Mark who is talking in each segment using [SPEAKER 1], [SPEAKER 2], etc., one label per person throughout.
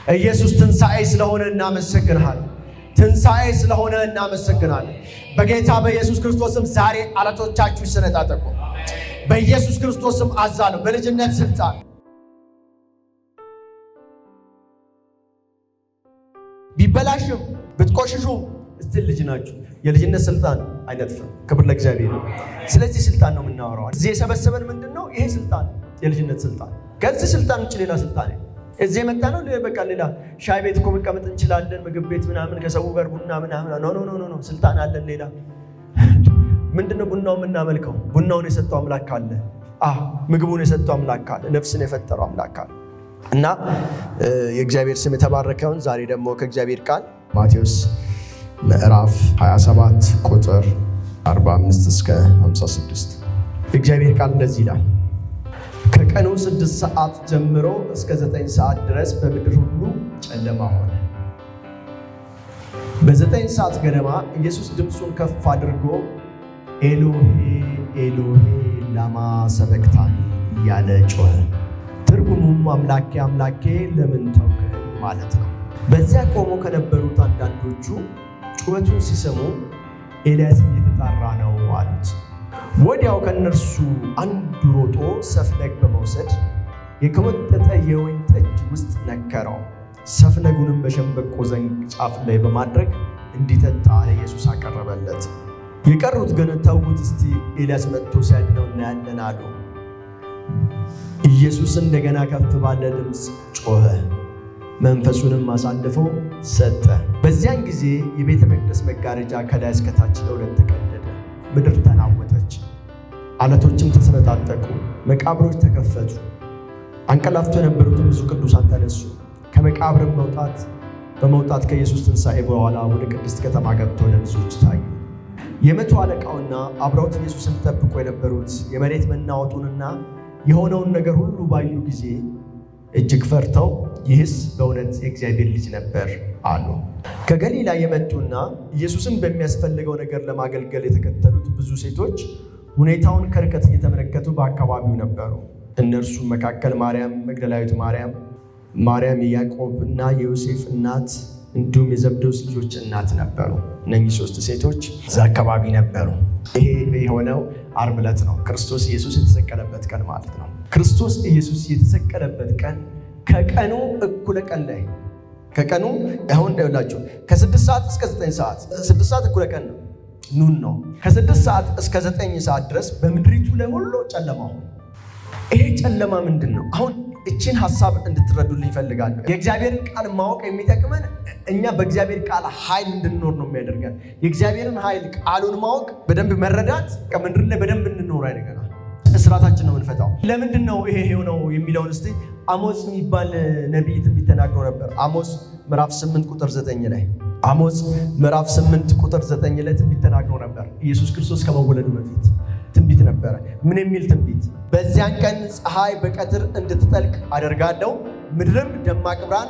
[SPEAKER 1] ኢየሱስ ትንሣኤ ስለሆነ እናመሰግናለን። ትንሣኤ ስለሆነ እናመሰግናለን። በጌታ በኢየሱስ ክርስቶስም ዛሬ አለቶቻችሁ ይሰነጣጠቁ። በኢየሱስ ክርስቶስም አዛለሁ። በልጅነት ስልጣን ቢበላሽም ብትቆሽሹም እስቲ ልጅ ናችሁ። የልጅነት ስልጣን አይነጥፍም። ክብር ለእግዚአብሔር ነው። ስለዚህ ስልጣን ነው የምናወራው። እዚህ የሰበሰበን ምንድነው? ይሄ ስልጣን፣ የልጅነት ስልጣን። ከዚህ ስልጣን ውጭ ሌላ ስልጣን እዚህ የመጣ ነው። በቃ ሌላ ሻይ ቤት እኮ መቀመጥ እንችላለን፣ ምግብ ቤት ምናምን ከሰው ጋር ቡና ምናምን። ኖ ስልጣን አለን። ሌላ ምንድነው? ቡናው የምናመልከው ቡናውን የሰጠው አምላክ አለ። ምግቡን የሰጠው አምላክ አለ። ነፍስን የፈጠረው አምላክ አለ። እና የእግዚአብሔር ስም የተባረከውን ዛሬ ደግሞ ከእግዚአብሔር ቃል ማቴዎስ ምዕራፍ 27 ቁጥር 45 እስከ 56 የእግዚአብሔር ቃል እንደዚህ ይላል። ከቀኑ 6 ሰዓት ጀምሮ እስከ 9 ሰዓት ድረስ በምድር ሁሉ ጨለማ ሆነ። በ9 ሰዓት ገደማ ኢየሱስ ድምፁን ከፍ አድርጎ ኤሎሄ ኤሎሄ ላማ ሰበክታኒ እያለ ጮኸ። ትርጉሙም አምላኬ አምላኬ ለምን ተውከኝ ማለት ነው። በዚያ ቆሞ ከነበሩት አንዳንዶቹ ጩኸቱን ሲሰሙ ኤልያስ እየተጣራ ነው አሉት። ወዲያው ከእነርሱ አንዱ ሮጦ ሰፍነግ በመውሰድ የከወጠጠ የወይን ጠጅ ውስጥ ነከረው። ሰፍነጉንም በሸምበቆ ዘንግ ጫፍ ላይ በማድረግ እንዲጠጣ ለኢየሱስ አቀረበለት። የቀሩት ግን ተዉት፣ እስቲ ኤልያስ መጥቶ ሲያድነው እናያለን አሉ። ኢየሱስ እንደገና ከፍ ባለ ድምፅ ጮኸ፣ መንፈሱንም አሳልፎ ሰጠ። በዚያን ጊዜ የቤተ መቅደስ መጋረጃ ከላይ እስከ ታች ለሁለት ተቀደደ። ምድር ተናወጠች፣ አለቶችም ተሰነጣጠቁ፣ መቃብሮች ተከፈቱ። አንቀላፍቶ የነበሩትን ብዙ ቅዱሳን ተነሱ። ከመቃብርም በመውጣት ከኢየሱስ ትንሣኤ በኋላ ወደ ቅድስት ከተማ ገብቶ ለብዙዎች ታዩ። የመቶ አለቃውና አብረውት ኢየሱስን ተጠብቆ የነበሩት የመሬት መናወጡንና የሆነውን ነገር ሁሉ ባዩ ጊዜ እጅግ ፈርተው ይህስ በእውነት የእግዚአብሔር ልጅ ነበር አሉ። ከገሊላ የመጡና ኢየሱስን በሚያስፈልገው ነገር ለማገልገል የተከተሉት ብዙ ሴቶች ሁኔታውን ከርቀት እየተመለከቱ በአካባቢው ነበሩ። እነርሱም መካከል ማርያም መግደላዊት ማርያም፣ ማርያም የያዕቆብ እና የዮሴፍ እናት እንዲሁም የዘብዴዎስ ልጆች እናት ነበሩ። እነኚህ 3 ሴቶች እዛ አካባቢ ነበሩ። ይሄ የሆነው ዓርብ ዕለት ነው። ክርስቶስ ኢየሱስ የተሰቀለበት ቀን ማለት ነው። ክርስቶስ ኢየሱስ የተሰቀለበት ቀን ከቀኑ እኩለ ቀን ላይ ከቀኑ አሁን ደውላችሁ ከ6 ሰዓት እስከ 9 ሰዓት 6 ሰዓት እኩለ ቀን ነው፣ ኑን ነው። ከ6 ሰዓት እስከ 9 ሰዓት ድረስ በምድሪቱ ላይ ሁሉ ጨለማ ሆነ። ይሄ ጨለማ ምንድን ነው? አሁን እቺን ሐሳብ እንድትረዱልኝ እፈልጋለሁ። የእግዚአብሔርን ቃል ማወቅ የሚጠቅመን እኛ በእግዚአብሔር ቃል ኃይል እንድንኖር ነው የሚያደርገን። የእግዚአብሔርን ኃይል ቃሉን ማወቅ በደንብ መረዳት ከምድር ላይ በደንብ እንድንኖር ያደርገናል። እስራታችን ነው የምንፈታው። ለምንድን ነው ይሄ ነው የሚለውን እስቲ አሞጽ የሚባል ነቢይ ትንቢት ተናግሮ ነበር። አሞጽ ምዕራፍ 8 ቁጥር 9 ላይ አሞጽ ምዕራፍ 8 ቁጥር 9 ላይ ትንቢት ተናግሮ ነበር። ኢየሱስ ክርስቶስ ከመወለዱ በፊት ትንቢት ነበረ። ምን የሚል ትንቢት? በዚያን ቀን ፀሐይ በቀትር እንድትጠልቅ አደርጋለሁ፣ ምድርም ደማቅ ብርሃን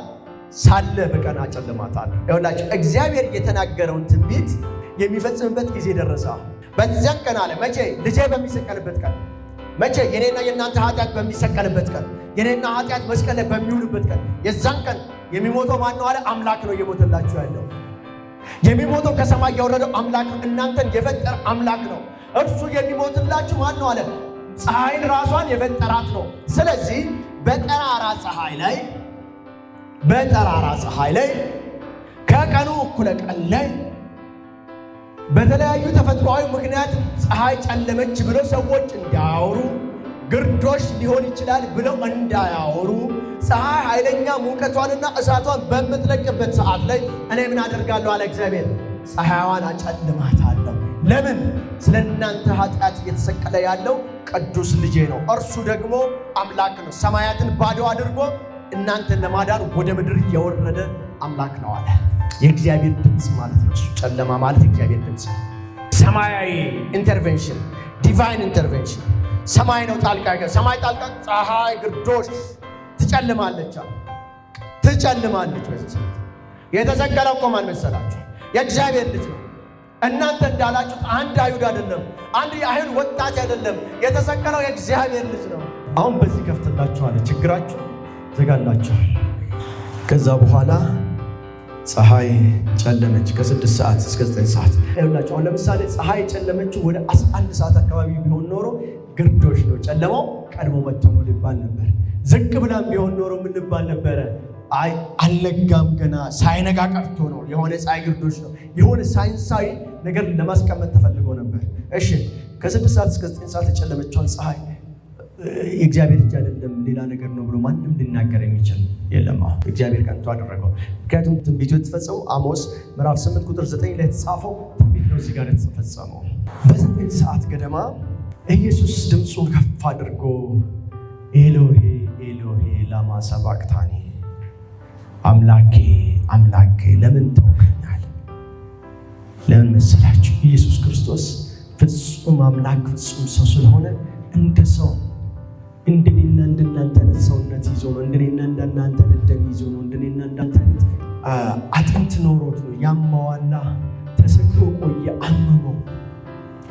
[SPEAKER 1] ሳለ በቀን አጨልማታለሁ። ይኸውላችሁ እግዚአብሔር የተናገረውን ትንቢት የሚፈጽምበት ጊዜ ደረሰ። በዚያን ቀን አለ። መቼ? ልጄ በሚሰቀልበት ቀን። መቼ? የኔና የእናንተ ኃጢአት በሚሰቀልበት ቀን፣ የኔና ኃጢአት መስቀል ላይ በሚውልበት ቀን። የዛን ቀን የሚሞተው ማን ነው አለ? አምላክ ነው እየሞተላችሁ ያለው። የሚሞተው ከሰማይ ያወረደው አምላክ ነው። እናንተን የፈጠረ አምላክ ነው። እርሱ የሚሞትላችሁ ማን ነው አለ? ፀሐይን ራሷን የፈጠራት ነው። ስለዚህ በጠራራ ፀሐይ ላይ ከቀኑ እኩለ ቀን ላይ በተለያዩ ተፈጥሯዊ ምክንያት ፀሐይ ጨለመች ብለው ሰዎች እንዳያወሩ፣ ግርዶሽ ሊሆን ይችላል ብለው እንዳያወሩ፣ ፀሐይ ኃይለኛ ሙቀቷንና እሳቷን በምትለቅበት ሰዓት ላይ እኔ ምን አደርጋለሁ አለ እግዚአብሔር? ፀሐይዋን አጨልማታለሁ። ለምን? ስለ እናንተ ኃጢአት እየተሰቀለ ያለው ቅዱስ ልጄ ነው። እርሱ ደግሞ አምላክ ነው። ሰማያትን ባዶ አድርጎ እናንተን ለማዳን ወደ ምድር የወረደ አምላክ ነው አለ። የእግዚአብሔር ድምፅ ማለት ነው። እሱ ጨለማ ማለት የእግዚአብሔር ድምፅ፣ ሰማያዊ ኢንተርቬንሽን፣ ዲቫይን ኢንተርቬንሽን። ሰማይ ነው ጣልቃ። ሰማይ ጣልቃ። ፀሐይ ግርዶሽ ትጨልማለች። በዚህ ሰዓት የተሰቀለው እኮ ማን መሰላችሁ? የእግዚአብሔር ልጅ ነው። እናንተ እንዳላችሁት አንድ አይሁድ አይደለም፣ አንድ የአይሁድ ወጣት አይደለም። የተሰቀለው የእግዚአብሔር ልጅ ነው። አሁን በዚህ ከፍትላችኋል፣ ችግራችሁ ዘጋላችኋል። ከዛ በኋላ ፀሐይ ጨለመች ከ6 ሰዓት እስከ 9 ሰዓት። ይኸውላችሁ አሁን ለምሳሌ ፀሐይ ጨለመችው ወደ 11 ሰዓት አካባቢ ቢሆን ኖሮ ግርዶሽ ነው፣ ጨለማው ቀድሞ መጥቶ ነው ሊባል ነበር። ዝቅ ብላም ቢሆን ኖሮ ምን ሊባል ነበረ? አይ አልነጋም ገና ሳይነጋ ቀርቶ ነው፣ የሆነ ፀሐይ ግርዶሽ ነው፣ የሆነ ሳይንሳዊ ነገር ለማስቀመጥ ተፈልጎ ነበር። እሺ ከ6 ሰዓት እስከ 9 ሰዓት የጨለመችውን ፀሐይ የእግዚአብሔር እጅ አይደለም ሌላ ነገር ነው ብሎ ማንም ሊናገር የሚችል የለም። እግዚአብሔር ቀንቶ አደረገው። ምክንያቱም ትንቢቱ የተፈጸመው አሞስ ምዕራፍ 8 ቁጥር 9 ላይ የተጻፈው ትንቢት ነው እዚህ ጋር የተፈጸመው። በ9 ሰዓት ገደማ ኢየሱስ ድምፁን ከፍ አድርጎ ኤሎሄ ኤሎሄ ላማ ሰባቅታኒ፣ አምላኬ አምላኬ ለምን ተውከኛል? ለምን መሰላችሁ? ኢየሱስ ክርስቶስ ፍጹም አምላክ ፍጹም ሰው ስለሆነ እንደ ሰው እንደኔና እንደናንተ አይነት ሰውነት ይዞ ነው። እንደኔና እንደናንተ አይነት ደም ይዞ ነው። እንደኔና እንደናንተ አይነት አጥንት ኖሮት ነው። ያማዋላ ተሰቅሎ ቆየ።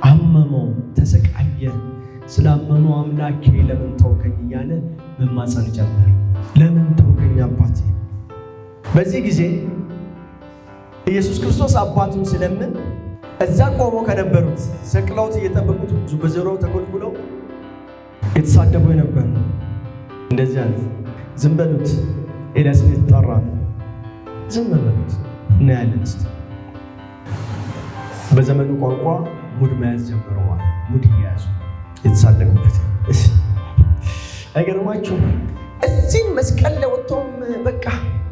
[SPEAKER 1] አመመው፣ ተሰቃየ። ስላመመው አምላኬ ለምን ተውከኝ እያለ መማፀን ጀመረ። ለምን ተውከኝ አባቴ? በዚህ ጊዜ ኢየሱስ ክርስቶስ አባቱን ስለምን እዛ ቆሞ ከነበሩት ሰቅለውት እየጠበቁት ብዙ በዙሪያው ተኮልኩለው የተሳደቡ የነበሩ እንደዚህ አለ፣ ዝም በሉት ኤልያስ የተጠራ ነው፣ ዝም በሉት እናያለን። እስቲ በዘመኑ ቋንቋ ሙድ መያዝ ጀምረዋል። ሙድ እየያዙ የተሳደቁበት አይገርማችሁ? እዚህ መስቀል ላይ ወጥቶም በቃ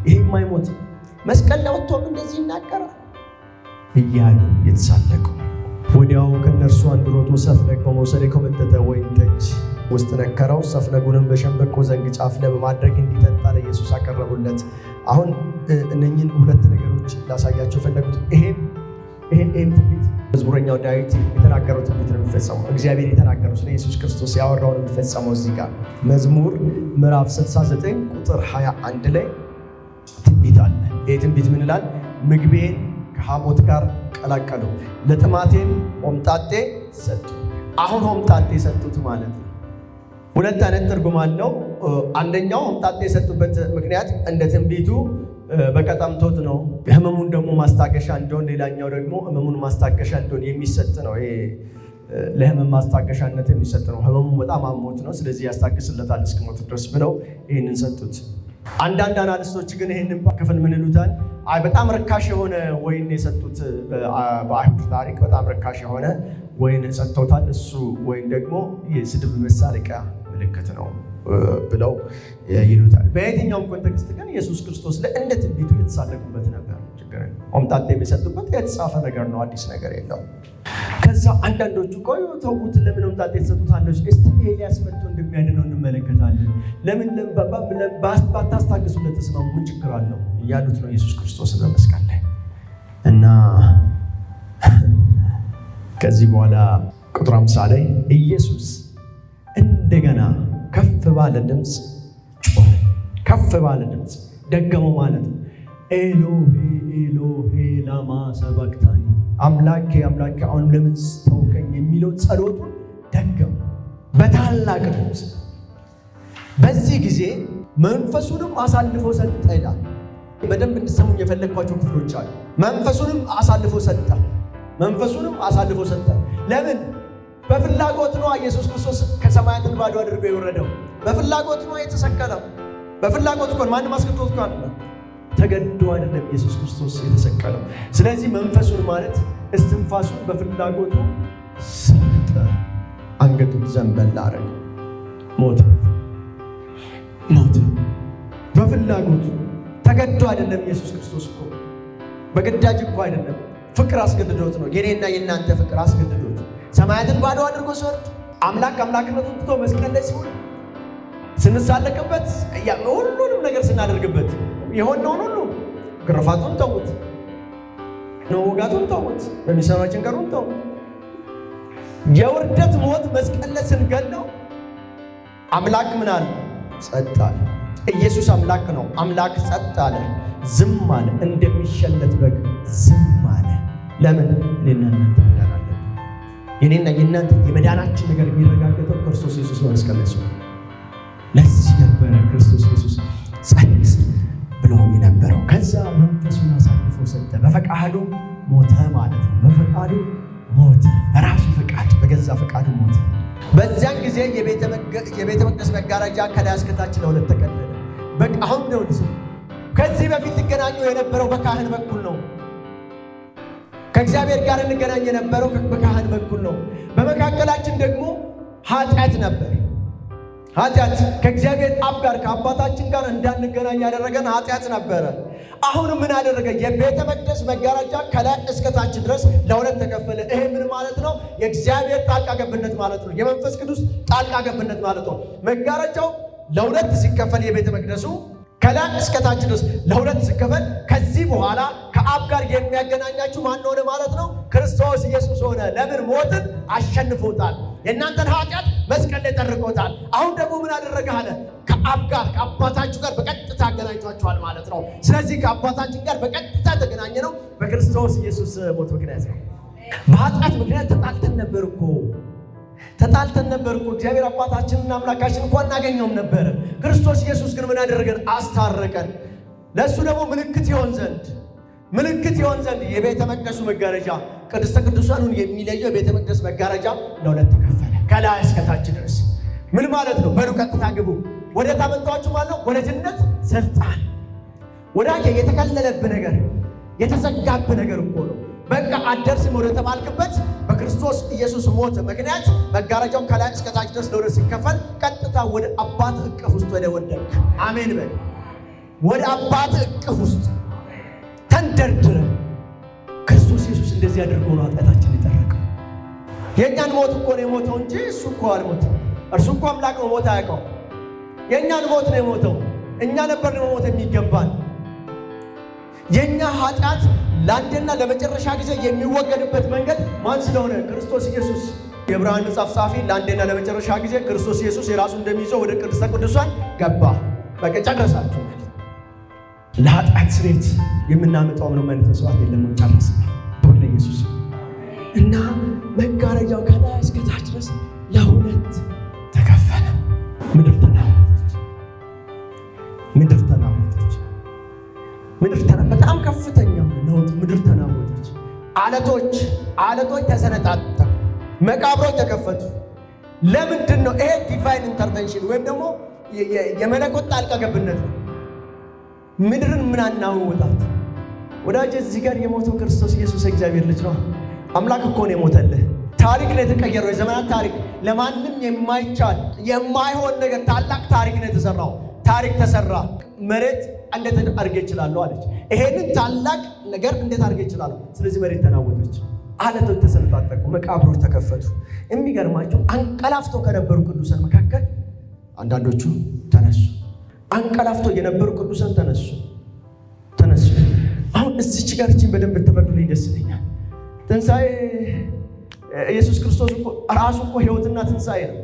[SPEAKER 1] ይሄ የማይሞት መስቀል ላይ ወጥቶም እንደዚህ ይናገራል እያሉ የተሳለቁ። ወዲያው ከእነርሱ አንዱ ሮጦ ሰፍነግ በመውሰድ የኮመጠጠ ወይን ጠጅ ውስጥ ነከረው። ሰፍነጉንም በሸንበቆ ዘንግ ጫፍ ላይ በማድረግ እንዲጠጣ ለኢየሱስ አቀረቡለት። አሁን እነኝህን ሁለት ነገሮች ላሳያቸው ፈለጉት። ይሄም ትንቢት መዝሙረኛው ዳዊት የተናገረው ትንቢት ነው የሚፈጸመው። እግዚአብሔር የተናገረው ስለ ኢየሱስ ክርስቶስ ያወራው ነው የሚፈጸመው። እዚህ ጋር መዝሙር ምዕራፍ 69 ቁጥር 21 ላይ ትንቢት አለ። ይህ ትንቢት ምን ይላል? ምግቤን ከሐሞት ጋር ቀላቀሉ፣ ለጥማቴም ሆምጣጤ ሰጡ። አሁን ሆምጣጤ ሰጡት ማለት ነው። ሁለት አይነት ትርጉም አለው። አንደኛው ሆምጣጤ የሰጡበት ምክንያት እንደ ትንቢቱ በቀጠምቶት ነው፣ ህመሙን ደግሞ ማስታገሻ እንደሆን፣ ሌላኛው ደግሞ ህመሙን ማስታገሻ እንደሆን የሚሰጥ ነው። ይሄ ለህመም ማስታገሻነት የሚሰጥ ነው። ህመሙ በጣም አሞት ነው፣ ስለዚህ ያስታግስለታል እስኪሞት ድረስ ብለው ይህንን ሰጡት። አንዳንድ አናሊስቶች ግን ይህንን ክፍል ምን ይሉታል? አይ በጣም ርካሽ የሆነ ወይን የሰጡት፣ በአይሁድ ታሪክ በጣም ርካሽ የሆነ ወይን ሰጥተውታል። እሱ ወይን ደግሞ የስድብ መሳለቂያ ምልክት ነው ብለው ይሉታል። በየትኛውም ኮንቴክስት ግን ኢየሱስ ክርስቶስ ላይ እንደ ትንቢቱ የተሳለቁበት ነበር። ሆምጣጤ የሚሰጡበት የተጻፈ ነገር ነው፣ አዲስ ነገር የለው። ከዛ አንዳንዶቹ ቆይ ተውት፣ ለምን ሆምጣጤ ተሰጡታለች? እስቲ ኤልያስ መጥቶ እንደሚያድነው እንመለከታለን። ለምን ባታስታግሱለት ተስማሙ፣ ምን ችግር አለው እያሉት ነው ኢየሱስ ክርስቶስ በመስቀል ላይ። እና ከዚህ በኋላ ቁጥር 50 ላይ ኢየሱስ እንደገና ከፍ ባለ ድምፅ ጮኸ። ከፍ ባለ ድምፅ ደገመው ማለት ነው። ኤሎሄ ኤሎሄ ላማ ሰባቅታኒ፣ አምላኬ አምላኬ አሁን ለምን ተውከኝ የሚለው ጸሎቱን ደገመ በታላቅ ድምፅ። በዚህ ጊዜ መንፈሱንም አሳልፎ ሰጠ ይላል። በደንብ እንድትሰሙኝ የፈለግኳቸው ክፍሎች አሉ። መንፈሱንም አሳልፎ ሰጠ። መንፈሱንም አሳልፎ ሰጠ። ለምን? በፍላጎት ነው። ኢየሱስ ክርስቶስ ከሰማያትን ባዶ አድርጎ የወረደው በፍላጎት ነው። የተሰቀለው በፍላጎት እኮ ማንም አስገድዶት እኮ አይደለም፣ ተገዶ አይደለም ኢየሱስ ክርስቶስ የተሰቀለው። ስለዚህ መንፈሱን ማለት እስትንፋሱን በፍላጎቱ ሰጠ። አንገቱን ዘንበል አደረገ። ሞተ። በፍላጎቱ ተገዶ አይደለም። ኢየሱስ ክርስቶስ እኮ በግዳጅ እኮ አይደለም፣ ፍቅር አስገድዶት ነው። የኔና የእናንተ ፍቅር አስገድዶት ሰማያትን ባዶ አድርጎ ሲወርድ አምላክ አምላክነቱን ትቶ መስቀል ላይ ሲሆን ስንሳለቅበት ሁሉንም ነገር ስናደርግበት የሆነውን ሁሉ ግርፋቱን ተውት፣ ነውጋቱን ተውት፣ በሚሰማችን ቀሩን ተውት። የውርደት ሞት መስቀል ላይ ስንገለው አምላክ ምን አለ? ጸጥ አለ። ኢየሱስ አምላክ ነው። አምላክ ጸጥ አለ፣ ዝም አለ። እንደሚሸለት በግ ዝም አለ። ለምን? እኔና እናንተ መዳን አለብን። የኔና የእናንተ የመዳናችን ነገር የሚረጋገጠው ክርስቶስ ኢየሱስ በመስቀል ላይ ሲሆን፣ ለዚህ ነበረ ክርስቶስ ኢየሱስ ጸጥ ብሎ የነበረው። ከዛ መንፈሱን አሳልፎ ሰጠ። በፈቃዱ ሞተ ማለት ነው። በፈቃዱ ሞተ፣ በራሱ ፈቃድ፣ በገዛ ፈቃዱ ሞተ። በዚያን ጊዜ የቤተ መቅደስ መጋረጃ ከላይ እስከታች ለሁለት ተቀደደ። በቃ አሁን ነው ከዚህ በፊት ትገናኙ የነበረው በካህን በኩል ነው። ከእግዚአብሔር ጋር እንገናኝ የነበረው በካህን በኩል ነው። በመካከላችን ደግሞ ኃጢአት ነበር። ኃጢአት ከእግዚአብሔር አብ ጋር ከአባታችን ጋር እንዳንገናኝ ያደረገን ኃጢአት ነበረ። አሁን ምን አደረገ? የቤተ መቅደስ መጋረጃ ከላይ እስከታች ድረስ ለሁለት ተከፈለ። ይሄ ምን ማለት ነው? የእግዚአብሔር ጣልቃ ገብነት ማለት ነው። የመንፈስ ቅዱስ ጣልቃ ገብነት ማለት ነው። መጋረጃው ለሁለት ሲከፈል የቤተ መቅደሱ ከላይ እስከታች ድረስ ለሁለት ሲከፈል ከዚህ በኋላ ከአብ ጋር የሚያገናኛችሁ ማን ሆነ ማለት ነው? ክርስቶስ ኢየሱስ ሆነ። ለምን? ሞትን አሸንፎታል። የእናንተን ኃጢአት መስቀል ላይ ጠርቆታል። አሁን ደግሞ ምን አደረገ አለ? ከአብ ጋር ከአባታችሁ ጋር በቀጥታ አገናኝቷችኋል ማለት ነው። ስለዚህ ከአባታችን ጋር በቀጥታ ተገናኘ ነው በክርስቶስ ኢየሱስ ሞት ምክንያት ነው። በኃጢአት ምክንያት ተጣልተን ነበር እኮ እግዚአብሔር አባታችንና አምላካችን እንኳን እናገኘውም ነበር። ክርስቶስ ኢየሱስ ግን ምን አደረገን? አስታረቀን። ለእሱ ደግሞ ምልክት ይሆን ዘንድ የቤተ መቅደሱ መጋረጃ ቅድስተ ቅዱሳኑን የሚለየው የቤተ መቅደስ መጋረጃ ለሁለት ተከፈለ፣ ከላይ እስከታች ድረስ። ምን ማለት ነው? በሉ ቀጥታ ግቡ። ወደ ታመጣችሁ ማለት ነው ወደ ጀነት ስልጣን። ወዳጄ የተከለለብህ ነገር የተዘጋብህ ነገር እኮ ነው። በቃ አደርስም ወደ ተባልክበት በክርስቶስ ኢየሱስ ሞት ምክንያት መጋረጃው ከላይ እስከታች ድረስ ለሁለት ሲከፈል ቀጥታ ወደ አባት እቅፍ ውስጥ ወደክ። አሜን በል። ወደ አባት እቅፍ ውስጥ ተንደርድረ ክርስቶስ ኢየሱስ እንደዚህ አድርጎ ነው ኃጢአታችን የጠረቀው። የእኛን ሞት እኮ ነው የሞተው እንጂ እሱ እኮ አልሞተም። እርሱ እኮ አምላክ ነው፣ ሞት አያውቀው። የእኛን ሞት ነው የሞተው። እኛ ነበር ነው ሞት የሚገባን። የእኛ ኃጢአት ለአንድና ለመጨረሻ ጊዜ የሚወገድበት መንገድ ማን ስለሆነ? ክርስቶስ ኢየሱስ። የዕብራውያን መጽሐፍ ጸሐፊ ለአንድና ለመጨረሻ ጊዜ ክርስቶስ ኢየሱስ የራሱ እንደሚይዘው ወደ ቅድስተ ቅዱሳን ገባ። በቃ ጨረሳችሁ ማለት ለኃጢአት ስርየት የምናመጣው ምንም አይነት መስዋዕት የለም። ጨረስ ወደ ኢየሱስ እና መጋረጃው ከላይ እስከታች ድረስ ለሁለት ተከፈለ። ምድር በጣም ከፍተኛ ነውጥ። ምድር ተናወጠች። አለቶች ተሰነጣጠቁ። መቃብሮች ተከፈቱ። ለምንድን ነው? ይሄ ዲቫይን ኢንተርቬንሽን ወይም ደግሞ የመለኮት ጣልቃ ገብነት ነው። ምድርን ምን አናወጣት? ወዳጅ እዚህ ጋር የሞተው ክርስቶስ ኢየሱስ የእግዚአብሔር ልጅ ነው። አምላክ እኮ ነው የሞተልህ። ታሪክ ነው የተቀየረው። የዘመናት ታሪክ፣ ለማንም የማይቻል የማይሆን ነገር ታላቅ ታሪክ ነው የተሰራው። ታሪክ ተሰራ። መሬት እንዴት አድርጌ እችላለሁ አለች። ይሄንን ታላቅ ነገር እንዴት አድርጌ እችላለሁ? ስለዚህ መሬት ተናወጠች፣ አለቶች ተሰነጣጠቁ፣ መቃብሮች ተከፈቱ። የሚገርማቸው አንቀላፍተው ከነበሩ ቅዱሳን መካከል አንዳንዶቹ ተነሱ። አንቀላፍተው የነበሩ ቅዱሳን ተነሱ። አሁን እዚች ጋር እችን በደንብ ብትረዱልኝ ደስ ይለኛል። ትንሣኤ ኢየሱስ ክርስቶስ እኮ ራሱ እኮ ሕይወትና ትንሣኤ ነው።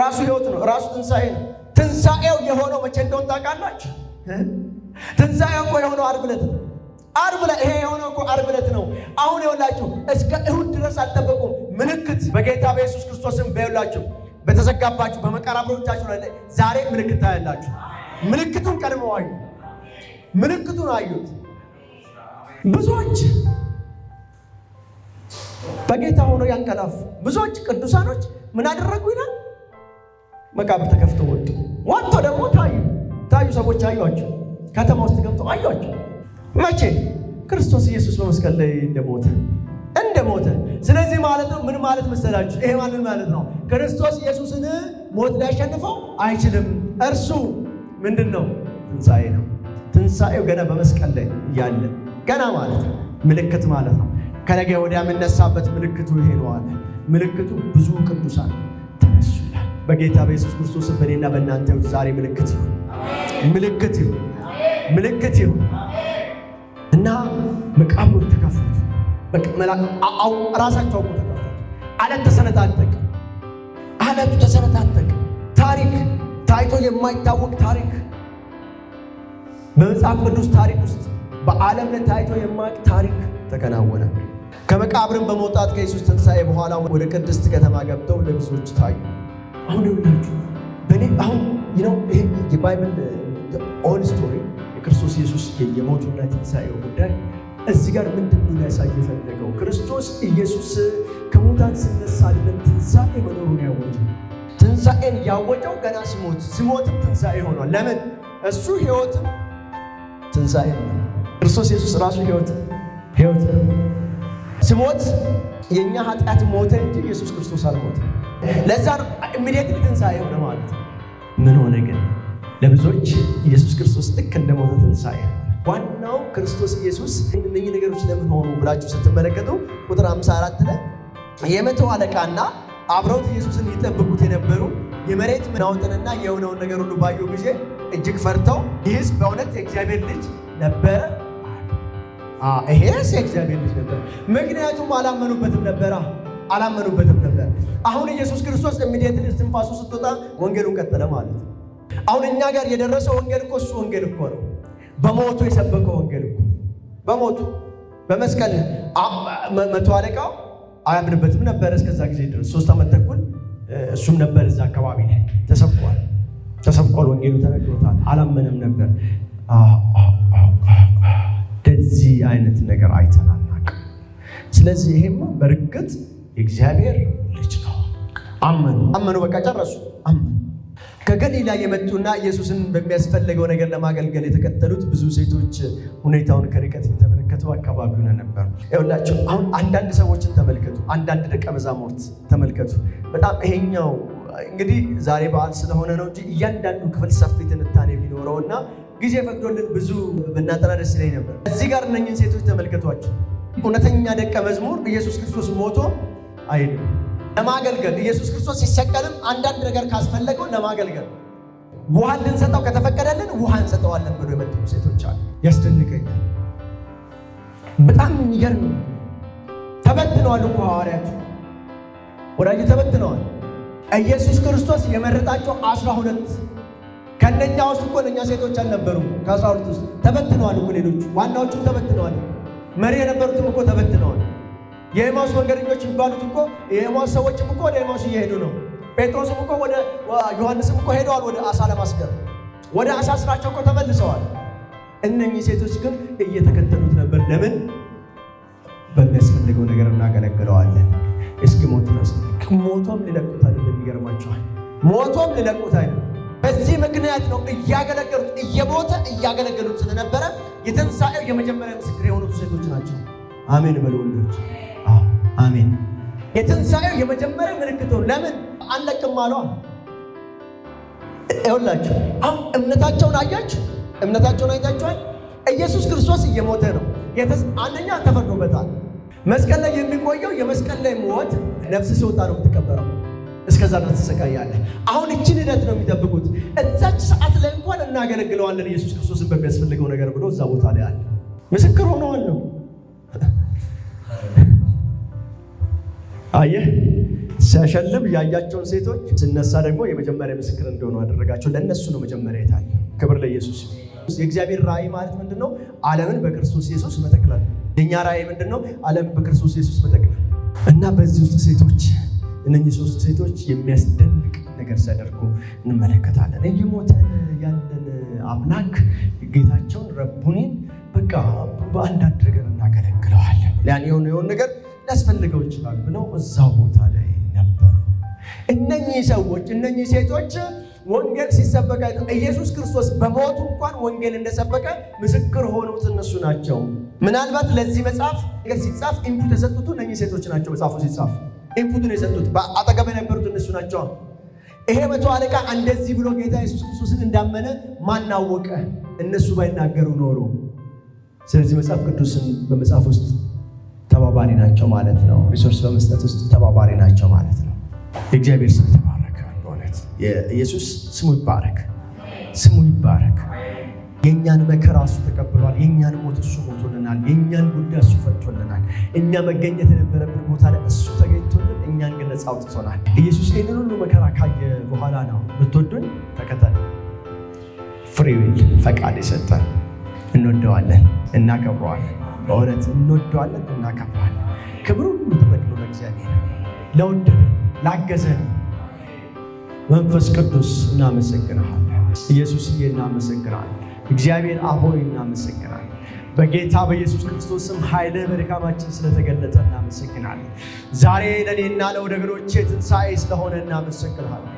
[SPEAKER 1] ራሱ ሕይወት ነው፣ ራሱ ትንሣኤ ነው። ትንሣኤው የሆነው መቼ እንደሆነ ታውቃላችሁ? ትንሣኤው እኮ የሆነው ዓርብ ዕለት ነው። ይሄ የሆነው እኮ ዓርብ ዕለት ነው። አሁን ይኸውላችሁ እስከ እሁድ ድረስ አልጠበቁም። ምልክት በጌታ በኢየሱስ ክርስቶስም በይውላችሁ በተዘጋባችሁ በመቃብሮቻችሁ ላይ ዛሬ ምልክት ታያላችሁ። ምልክቱን ቀድመው አዩ። ምልክቱን አዩት። ብዙዎች በጌታ ሆነው ያንቀላፉ ብዙዎች ቅዱሳኖች ምን አደረጉ ይላል? መቃብር ተከፍተው ወጡ ደግሞ ታዩ። ሰዎች አዩአቸው። ከተማ ውስጥ ገብተው አዩአቸው። መቼ? ክርስቶስ ኢየሱስ በመስቀል ላይ እንደሞተ። ስለዚህ ማለት ነው ምን ማለት መሰላችሁ? ይሄ ማለት ነው ክርስቶስ ኢየሱስን ሞት ሊያሸንፈው አይችልም። እርሱ ምንድን ነው? ትንሣኤ ነው። ትንሣኤው ገና በመስቀል ላይ እያለ ገና ማለት ነው ምልክት ማለት ነው። ከነገ ወዲያ የምነሳበት ምልክቱ ይሄ ነው አለ። ምልክቱ ብዙ ቅዱሳን ተነሱ ይላል። በጌታ በኢየሱስ ክርስቶስ በእኔና በእናንተ ዛሬ ምልክት ይሁን እና መቃብሮች ተከፈቱ። ራሳቸው ተከፈቱ። አለቱ ተሰነጣጠቀ። ታሪክ ታይቶ የማይታወቅ ታሪክ በመጽሐፍ ቅዱስ ታሪክ ውስጥ በዓለም ላይ ታይቶ የማያውቅ ታሪክ ተከናወነ። ከመቃብርን በመውጣት ከኢየሱስ ትንሣኤ በኋላ ወደ ቅድስት ከተማ ገብተው ለብዙዎች ታዩ። አሁን ይኸውላችሁ ይሄ የባይብል ኦል ስቶሪ ክርስቶስ ኢየሱስ የሞቱና ትንሣኤው ጉዳይ እዚህ ጋር ምንድነው ሊያሳይ የፈለገው? ክርስቶስ ኢየሱስ ከሙታን ሲነሳ አይደለም ትንሣኤ መኖሩን ያወጀው። ትንሣኤን ያወጀው ገና ሲሞትም ትንሣኤ ሆኗል። ለምን? እሱ ሕይወትም ትንሣኤ ነው። ክርስቶስ ኢየሱስ ራሱ ሕይወት ሲሞት የእኛ ኃጢአት ሞተ እንጂ ኢየሱስ ክርስቶስ አልሞተም። ለዛ ነው ኢሚዲየትሊ ትንሣኤ ሆነ ማለት ነው። ምን ሆነ ግን? ለብዙዎች ኢየሱስ ክርስቶስ ልክ እንደሞተ ትንሣኤ ነው። ዋናው ክርስቶስ ኢየሱስ እነኚህ ነገሮች ለምን ሆኑ ብላችሁ ስትመለከቱ ቁጥር 54 ላይ የመቶ አለቃና አብረውት ኢየሱስን ይጠብቁት የነበሩ የመሬት መናወጥንና የሆነውን ነገር ሁሉ ባዩ ጊዜ እጅግ ፈርተው ይህስ በእውነት የእግዚአብሔር ልጅ ነበረ። ይሄስ የእግዚአብሔር ልጅ ነበር። ምክንያቱም አላመኑበትም ነበር። አሁን ኢየሱስ ክርስቶስ ኢሚዲየትሊ እስትንፋሱ ስትወጣ ወንጌሉን ቀጠለ ማለት ነው። አሁን እኛ ጋር የደረሰው ወንጌል እኮ እሱ ወንጌል እኮ ነው። በሞቱ የሰበከው ወንጌል እኮ በሞቱ በመስቀል መቶ አለቃው አያምንበትም ነበር እስከዛ ጊዜ ድረስ 3 ዓመት ተኩል እሱም ነበር እዛ አካባቢ ላይ ተሰብኳል። ወንጌሉ ተነግሮታል። አላመነም ነበር። እንደዚህ አይነት ነገር አይተናናቅ። ስለዚህ ይሄማ በርግጥ የእግዚአብሔር ልጅ ነው። አመኑ፣ በቃ ጨረሱ። ከገሊላ የመጡና ኢየሱስን በሚያስፈልገው ነገር ለማገልገል የተከተሉት ብዙ ሴቶች ሁኔታውን ከርቀት የተመለከቱ አካባቢውን ነበር። ይኸውላችሁ አሁን አንዳንድ ሰዎችን ተመልከቱ፣ አንዳንድ ደቀ መዛሙርት ተመልከቱ። በጣም ይሄኛው እንግዲህ ዛሬ በዓል ስለሆነ ነው እንጂ እያንዳንዱ ክፍል ሰፊ ትንታኔ የሚኖረውና ጊዜ ፈቅዶልን ብዙ ብናጠና ደስ ይለኝ ነበር። እዚህ ጋር እነኝህን ሴቶች ተመልከቷቸው። እውነተኛ ደቀ መዝሙር ኢየሱስ ክርስቶስ ሞቶ አይደለም ለማገልገል። ኢየሱስ ክርስቶስ ሲሰቀልም አንዳንድ ነገር ካስፈለገው ለማገልገል ውሃ እንድንሰጠው ከተፈቀደልን ውሃ እንሰጠዋለን ብሎ የመጡ ሴቶች አሉ። ያስደንቀኛል። በጣም የሚገርም ተበትነዋል እኮ ሐዋርያቱ ወዳጅ ተበትነዋል። ኢየሱስ ክርስቶስ የመረጣቸው 12 ከነኛ ውስጥ እኮ እነኛ ሴቶች አልነበሩም። ከ12 ውስጥ ተበትነዋል እኮ ሌሎቹ ዋናዎቹም ተበትነዋል። መሪ የነበሩትም እኮ ተበትነዋል። የኤማውስ መንገደኞች የሚባሉት እኮ የኤማውስ ሰዎችም እኮ ወደ ኤማውስ እየሄዱ ነው። ጴጥሮስም እኮ ወደ ዮሐንስም እኮ ሄደዋል ወደ አሳ ለማስገር። ወደ አሳ ስራቸው እኮ ተመልሰዋል። እነኚህ ሴቶች ግን እየተከተሉት ነበር። ለምን? በሚያስፈልገው ነገር እናገለግለዋለን እስኪሞት ድረስ። ሞቶም ሊለቁት አይደለም። ይገርማቸዋል። ሞቶም ሊለቁት አይደለም። በዚህ ምክንያት ነው እያገለገሉት እየሞተ እያገለገሉት ስለነበረ የትንሣኤው የመጀመሪያ ምስክር የሆኑት ሴቶች ናቸው። አሜን በሉ ወንዶች። አሜን። የትንሣኤው የመጀመሪያ ምልክት ነው። ለምን አንለቅም አሏ። ይኸውላችሁ አሁን እምነታቸውን አያችሁ፣ እምነታቸውን አይታችኋል። ኢየሱስ ክርስቶስ እየሞተ ነው። አንደኛ ተፈርዶበታል። መስቀል ላይ የሚቆየው የመስቀል ላይ ሞት ነፍስ ሲወጣ ነው የምትቀበረው። እስከዛ ድረስ ትሰቃያለህ። አሁን እችን ሂደት ነው የሚጠብቁት። እዛች ሰዓት ላይ እንኳን እናገለግለዋለን ኢየሱስ ክርስቶስን በሚያስፈልገው ነገር ብሎ እዛ ቦታ ላይ አለ። ምስክር ሆነዋል ነው። አየህ ሲያሸልም ያያቸውን ሴቶች ሲነሳ ደግሞ የመጀመሪያ ምስክር እንደሆኑ አደረጋቸው። ለእነሱ ነው መጀመሪያ የታየው። ክብር ለኢየሱስ። የእግዚአብሔር ራእይ ማለት ምንድን ነው? ዓለምን በክርስቶስ ኢየሱስ መጠቅለል። የእኛ ራእይ ምንድን ነው? ዓለምን በክርስቶስ ኢየሱስ መጠቅለል እና በዚህ ውስጥ ሴቶች እነኚህ 3 ሴቶች የሚያስደንቅ ነገር ሲያደርጉ እንመለከታለን። እየሞተን ያለን አምላክ ጌታቸውን ረቡኒን በቃ በአንዳንድ ነገር እናገለግለዋለን። ያን የሆነ ነገር ሊያስፈልገው ይችላል ብለው እዛው ቦታ ላይ ነበሩ። እነኚህ ሰዎች እነኚህ ሴቶች ወንጌል ሲሰበከ ኢየሱስ ክርስቶስ በሞቱ እንኳን ወንጌል እንደሰበከ ምስክር ሆኑት እነሱ ናቸው። ምናልባት ለዚህ መጽሐፍ ነገር ሲጻፍ ኢንፑት የሰጡት እነኚህ ሴቶች ናቸው። መጽሐፉ ሲጻፍ ኢንፑቱን የሰጡት በአጠገብ የነበሩት እነሱ ናቸው። ይሄ መቶ አለቃ እንደዚህ ብሎ ጌታ ኢየሱስ ክርስቶስን እንዳመነ ማናወቀ እነሱ ባይናገሩ ኖሮ። ስለዚህ መጽሐፍ ቅዱስን በመጽሐፍ ውስጥ ተባባሪ ናቸው ማለት ነው። ሪሶርስ በመስጠት ውስጥ ተባባሪ ናቸው ማለት ነው። የእግዚአብሔር ስም ተባረከ። በእውነት የኢየሱስ ስሙ ይባረክ፣ ስሙ ይባረክ። የእኛን መከራ እሱ ተቀብሏል። የእኛን ሞት እሱ ሞቶልናል። የእኛን ጉዳይ እሱ ፈቶልናል። እኛ መገኘት የነበረብን ቦታ ላይ እሱ ተገኝቶልን እኛን ግን ነፃ አውጥቶናል። ኢየሱስ ይህንን ሁሉ መከራ ካየ በኋላ ነው ብትወዱኝ ተከተሉ ፍሪ ዊል ፈቃድ የሰጠን። እንወደዋለን፣ እናከብረዋለን። በእውነት እንወደዋለን፣ እናከብረዋለን። ክብሩ ሁሉ ተጠቅሎ ለእግዚአብሔር ለወደደን ላገዘን መንፈስ ቅዱስ እናመሰግናለን። ኢየሱስዬ እናመሰግናለን። እግዚአብሔር አብ ሆይ እናመሰግናለን። በጌታ በኢየሱስ ክርስቶስ ስም ኃይልህ በድካማችን ስለተገለጠ እናመሰግናለን። ዛሬ ለእኔና ለወገኖቼ ትንሣኤ ስለሆነ እናመሰግናለን።